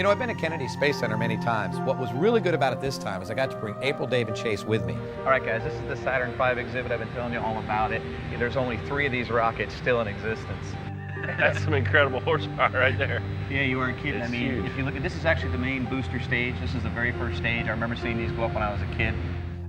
You know, I've been at Kennedy Space Center many times. What was really good about it this time is I got to bring April, Dave, and Chase with me. All right, guys, this is the Saturn V exhibit. I've been telling you all about it. There's only 3 of these rockets still in existence. That's some incredible horsepower right there. Yeah, you weren't kidding. It's I mean, huge. if you look at this, is actually the main booster stage. This is the very first stage. I remember seeing these go up when I was a kid.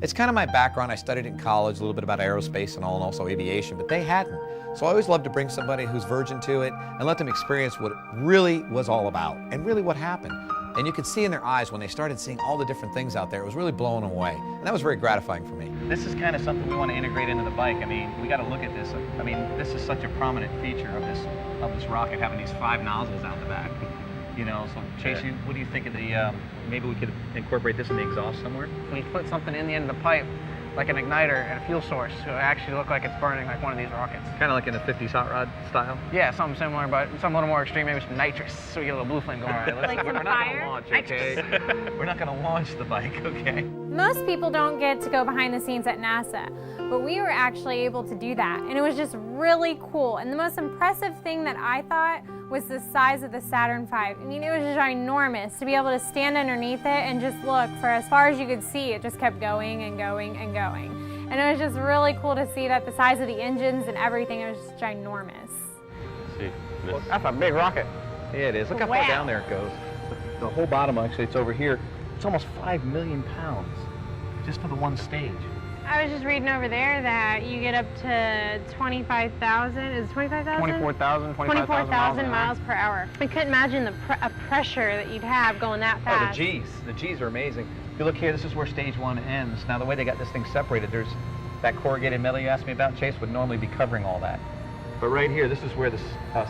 It's kind of my background. I studied in college, a little bit about aerospace and also aviation, but they hadn't. So I always love to bring somebody who's virgin to it and let them experience what it really was all about and really what happened. And you could see in their eyes when they started seeing all the different things out there, it was really blowing them away. And that was very gratifying for me. This is kind of something we want to integrate into the bike. I mean, we got to look at this. I mean, this is such a prominent feature of this rocket, having these 5 nozzles out the back. You know, so Chase, Yeah. what do you think of the, maybe we could incorporate this in the exhaust somewhere? We put something in the end of the pipe, like an igniter and a fuel source, so it actually look like it's burning like one of these rockets. Kind of like in the 50s hot rod style? Yeah, something similar, but something a little more extreme, maybe some nitrous, so we get a little blue flame going. All right, let's, Like we're some not going to fire? launch, okay? We're not going to launch the bike, okay? Most people don't get to go behind the scenes at NASA, but we were actually able to do that, and it was just really cool. And the most impressive thing that I thought was the size of the Saturn V. I mean, it was just ginormous to be able to stand underneath it and just look for as far as you could see. It just kept going and going and going. And it was just really cool to see that the size of the engines and everything, it was just ginormous. See, Well, this, that's a big rocket. Yeah, it is. Look how far Wow. down there it goes. The whole bottom, actually, it's over here. It's almost 5 million pounds just for the one stage. I was just reading over there that you get up to 25,000, is it 25,000? 24,000 miles per hour. I couldn't imagine the pressure that you'd have going that Oh, fast. the G's. The G's are amazing. If you look here, this is where stage 1 ends. Now, the way they got this thing separated, there's that corrugated metal you asked me about, Chase, would normally be covering all that. But right here, this is where the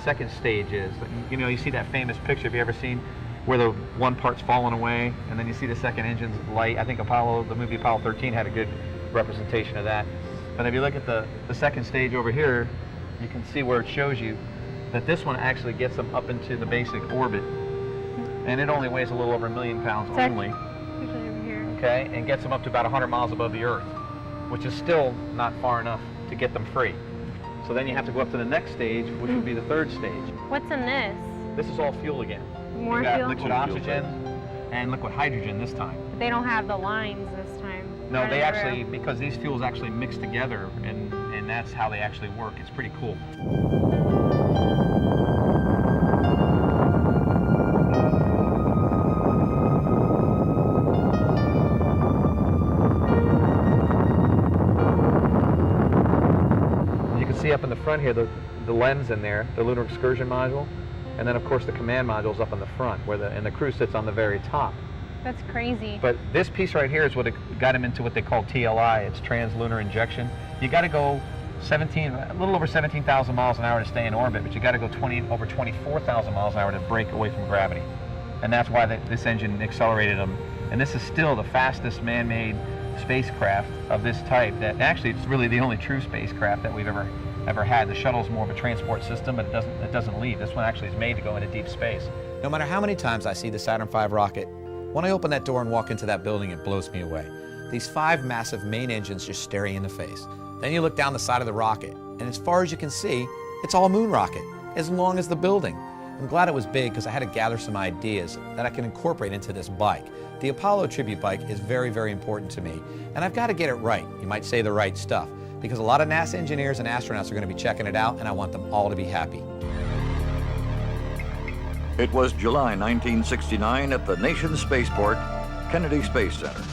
second stage is. You know, you see that famous picture, have you ever seen, where the one part's falling away, and then you see the second engine's light. I think the movie Apollo 13 had a good representation of that. But if you look at the second stage over here, you can see where it shows you that this one actually gets them up into the basic orbit. And it only weighs a little over 1 million pounds only. Usually over here. Okay, and gets them up to about 100 miles above the Earth, which is still not far enough to get them free. So then you have to go up to the next stage, which would be the third stage. What's in this? This is all fuel again. More You got fuel? liquid oxygen and liquid hydrogen this time. But they don't have the lines this time. No, they running actually, through. because these fuels actually mix together, and that's how they actually work. It's pretty cool. You can see up in the front here the lens in there, the lunar excursion module, and then of course the command module's up in the front, and the crew sits on the very top. That's crazy. But this piece right here is what got him into what they call TLI. It's trans-lunar injection. You got to go a little over 17,000 miles an hour to stay in orbit, but you got to go over 24,000 miles an hour to break away from gravity. And that's why this engine accelerated them. And this is still the fastest man-made spacecraft of this type. That actually, it's really the only true spacecraft that we've ever had. The shuttle's more of a transport system, but it doesn't leave. This one actually is made to go into deep space. No matter how many times I see the Saturn V rocket, when I open that door and walk into that building, it blows me away. These 5 massive main engines just staring in the face. Then you look down the side of the rocket, and as far as you can see, it's all moon rocket, as long as the building. I'm glad it was big because I had to gather some ideas that I can incorporate into this bike. The Apollo tribute bike is very, very important to me, and I've got to get it right. You might say the right stuff, because a lot of NASA engineers and astronauts are going to be checking it out, and I want them all to be happy. It was July 1969 at the nation's spaceport, Kennedy Space Center.